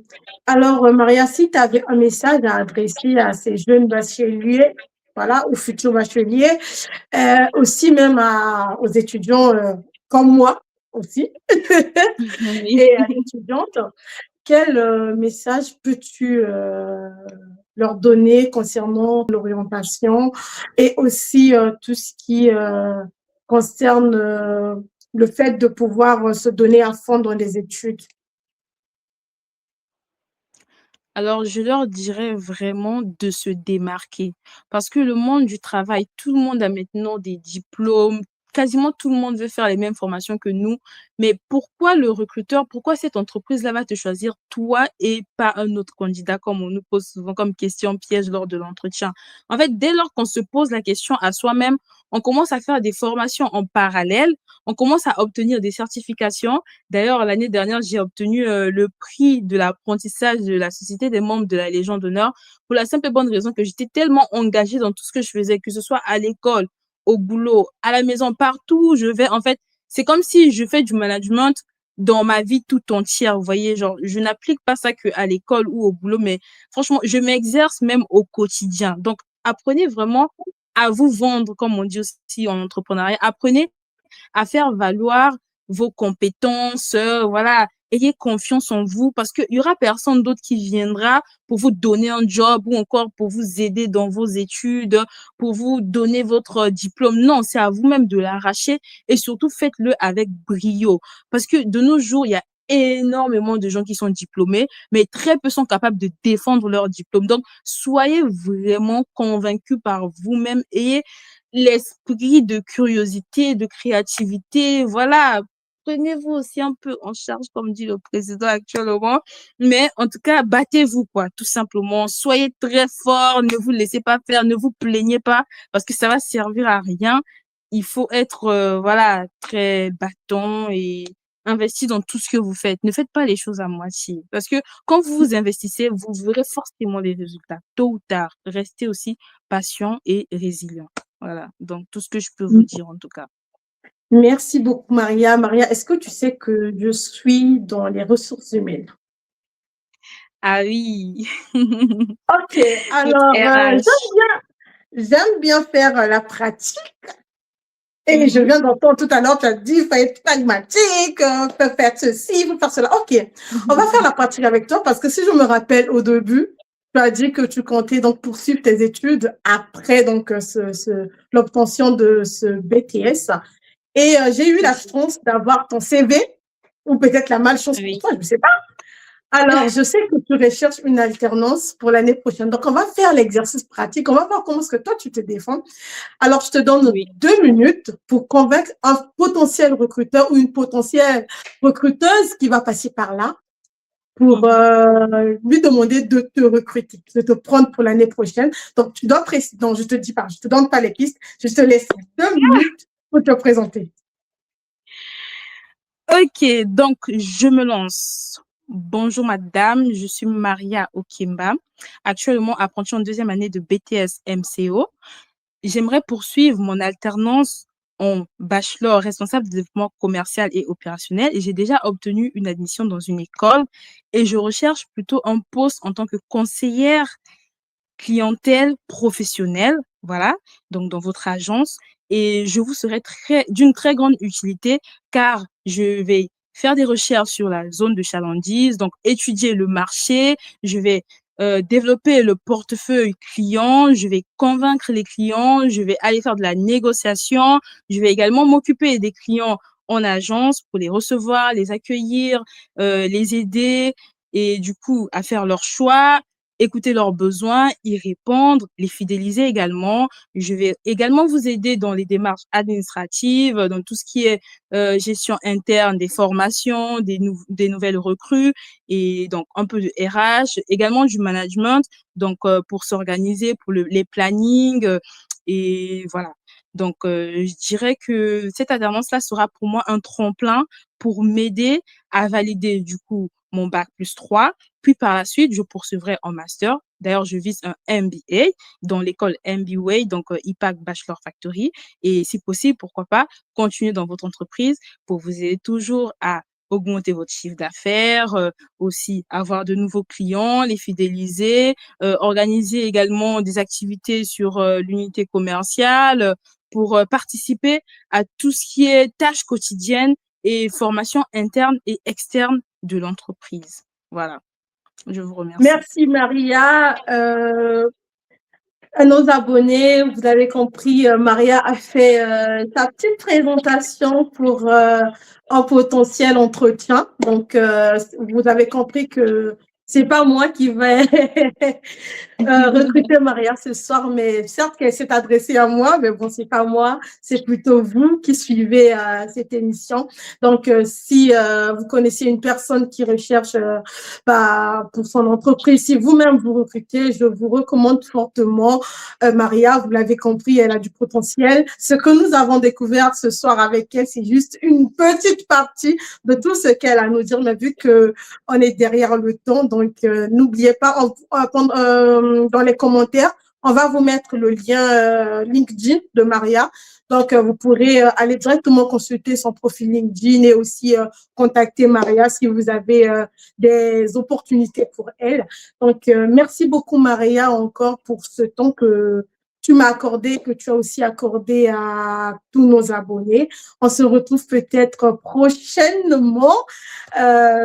Alors, Maria, si tu avais un message à adresser à ces jeunes bacheliers, voilà, aux futurs bacheliers, aussi même aux étudiants comme moi aussi, Oui. et étudiantes, quel message peux-tu leur donner concernant l'orientation et aussi tout ce qui concerne le fait de pouvoir se donner à fond dans les études? Alors, je leur dirais vraiment de se démarquer parce que le monde du travail, tout le monde a maintenant des diplômes, quasiment tout le monde veut faire les mêmes formations que nous. Mais pourquoi le recruteur, pourquoi cette entreprise-là va te choisir toi et pas un autre candidat, comme on nous pose souvent comme question piège lors de l'entretien? En fait, dès lors qu'on se pose la question à soi-même, on commence à faire des formations en parallèle, on commence à obtenir des certifications. D'ailleurs, l'année dernière, j'ai obtenu le prix de l'apprentissage de la Société des membres de la Légion d'honneur pour la simple et bonne raison que j'étais tellement engagée dans tout ce que je faisais, que ce soit à l'école, au boulot, à la maison, partout où je vais. En fait, c'est comme si je fais du management dans ma vie tout entière. Vous voyez, genre, je n'applique pas ça qu'à l'école ou au boulot, mais franchement, je m'exerce même au quotidien. Donc, apprenez vraiment à vous vendre, comme on dit aussi en entrepreneuriat. Apprenez à faire valoir vos compétences, voilà. Ayez confiance en vous parce qu'il y aura personne d'autre qui viendra pour vous donner un job ou encore pour vous aider dans vos études, pour vous donner votre diplôme. Non, c'est à vous-même de l'arracher et surtout faites-le avec brio. Parce que de nos jours, il y a énormément de gens qui sont diplômés, mais très peu sont capables de défendre leur diplôme. Donc, soyez vraiment convaincus par vous-même. Ayez l'esprit de curiosité, de créativité, voilà. Prenez-vous aussi un peu en charge, comme dit le président actuellement. Mais en tout cas, battez-vous, quoi, tout simplement. Soyez très fort, ne vous laissez pas faire, ne vous plaignez pas, parce que ça va servir à rien. Il faut être, voilà, très battant et investi dans tout ce que vous faites. Ne faites pas les choses à moitié. Parce que quand vous vous investissez, vous verrez forcément les résultats, tôt ou tard. Restez aussi patient et résilient. Voilà, donc tout ce que je peux vous dire en tout cas. Merci beaucoup, Maria. Maria, est-ce que tu sais que je suis dans les ressources humaines? Ah oui, Ok, notre alors RH. j'aime bien faire la pratique. Et je Mhm, viens d'entendre tout à l'heure, tu as dit, il faut être pragmatique, faut faire ceci, il faut faire cela. Ok, on va faire mhm. la pratique avec toi parce que si je me rappelle au début, tu as dit que tu comptais donc poursuivre tes études après donc l'obtention de ce BTS. Et j'ai eu la chance d'avoir ton CV, ou peut-être la malchance pour Oui, toi, je ne sais pas. Alors, je sais que tu recherches une alternance pour l'année prochaine. Donc, on va faire l'exercice pratique. On va voir comment est-ce que toi, tu te défends. Alors, je te donne oui. 2 minutes pour convaincre un potentiel recruteur ou une potentielle recruteuse qui va passer par là pour Mhm. lui demander de te recruter, de te prendre pour l'année prochaine. Donc, tu dois préciser. Non, je te dis pas, je te donne pas les pistes. Je te laisse 2 minutes pour te présenter. Ok, donc je me lance. Bonjour madame, je suis Maria Okimba, actuellement apprentie en deuxième année de BTS MCO. J'aimerais poursuivre mon alternance en bachelor responsable de développement commercial et opérationnel et j'ai déjà obtenu une admission dans une école et je recherche plutôt un poste en tant que conseillère clientèle professionnelle, voilà, donc dans votre agence. Et je vous serai d'une très grande utilité car je vais faire des recherches sur la zone de chalandise, donc étudier le marché, je vais développer le portefeuille client, je vais convaincre les clients, je vais aller faire de la négociation, je vais également m'occuper des clients en agence pour les recevoir, les accueillir, les aider et du coup à faire leur choix écouter leurs besoins, y répondre, les fidéliser également. Je vais également vous aider dans les démarches administratives, dans tout ce qui est gestion interne des formations, des nouvelles recrues et donc un peu de RH, également du management, donc pour s'organiser, pour les plannings et voilà. Donc, je dirais que cette alternance-là sera pour moi un tremplin pour m'aider à valider du coup mon bac plus 3. Puis par la suite, je poursuivrai en master. D'ailleurs, je vise un MBA dans l'école MBA, donc IPAC Bachelor Factory. Et si possible, pourquoi pas, continuer dans votre entreprise pour vous aider toujours à augmenter votre chiffre d'affaires, aussi avoir de nouveaux clients, les fidéliser, organiser également des activités sur l'unité commerciale pour participer à tout ce qui est tâches quotidiennes et formation interne et externe de l'entreprise. Voilà, je vous remercie. Merci Maria. À nos abonnés, vous avez compris, Maria a fait sa petite présentation pour un potentiel entretien. Donc, vous avez compris que c'est pas moi qui vais recruter Maria ce soir, mais certes qu'elle s'est adressée à moi, mais bon, c'est pas moi, c'est plutôt vous qui suivez cette émission. Donc, si vous connaissez une personne qui recherche pour son entreprise, si vous-même vous recrutez, je vous recommande fortement Maria. Vous l'avez compris, elle a du potentiel. Ce que nous avons découvert ce soir avec elle, c'est juste une petite partie de tout ce qu'elle a à nous dire, mais vu que on est derrière le temps, donc n'oubliez pas, dans les commentaires, on va vous mettre le lien LinkedIn de Maria. Donc, vous pourrez aller directement consulter son profil LinkedIn et aussi contacter Maria si vous avez des opportunités pour elle. Donc, merci beaucoup, Maria, encore pour ce temps que tu m'as accordé, que tu as aussi accordé à tous nos abonnés. On se retrouve peut-être prochainement,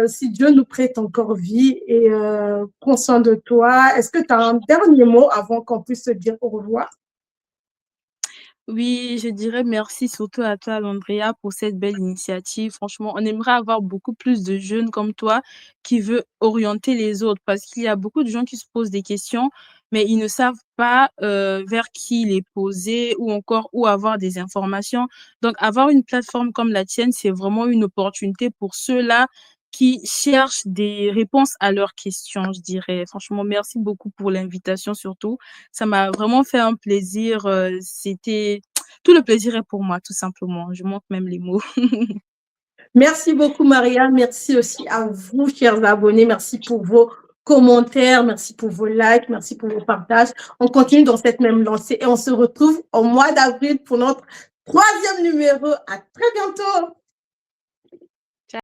si Dieu nous prête encore vie, et prends soin de toi. Est-ce que tu as un dernier mot avant qu'on puisse se dire au revoir? Oui, je dirais merci surtout à toi, Andrea, pour cette belle initiative. Franchement, on aimerait avoir beaucoup plus de jeunes comme toi qui veulent orienter les autres parce qu'il y a beaucoup de gens qui se posent des questions, mais ils ne savent pas vers qui les poser ou encore où avoir des informations. Donc, avoir une plateforme comme la tienne, c'est vraiment une opportunité pour ceux-là qui cherchent des réponses à leurs questions, je dirais. Franchement, merci beaucoup pour l'invitation surtout. Ça m'a vraiment fait un plaisir. C'était tout le plaisir est pour moi, tout simplement. Je manque même les mots. Merci beaucoup, Maria. Merci aussi à vous, chers abonnés. Merci pour vos commentaires, merci pour vos likes, merci pour vos partages. On continue dans cette même lancée et on se retrouve au mois d'avril pour notre 3e numéro. À très bientôt.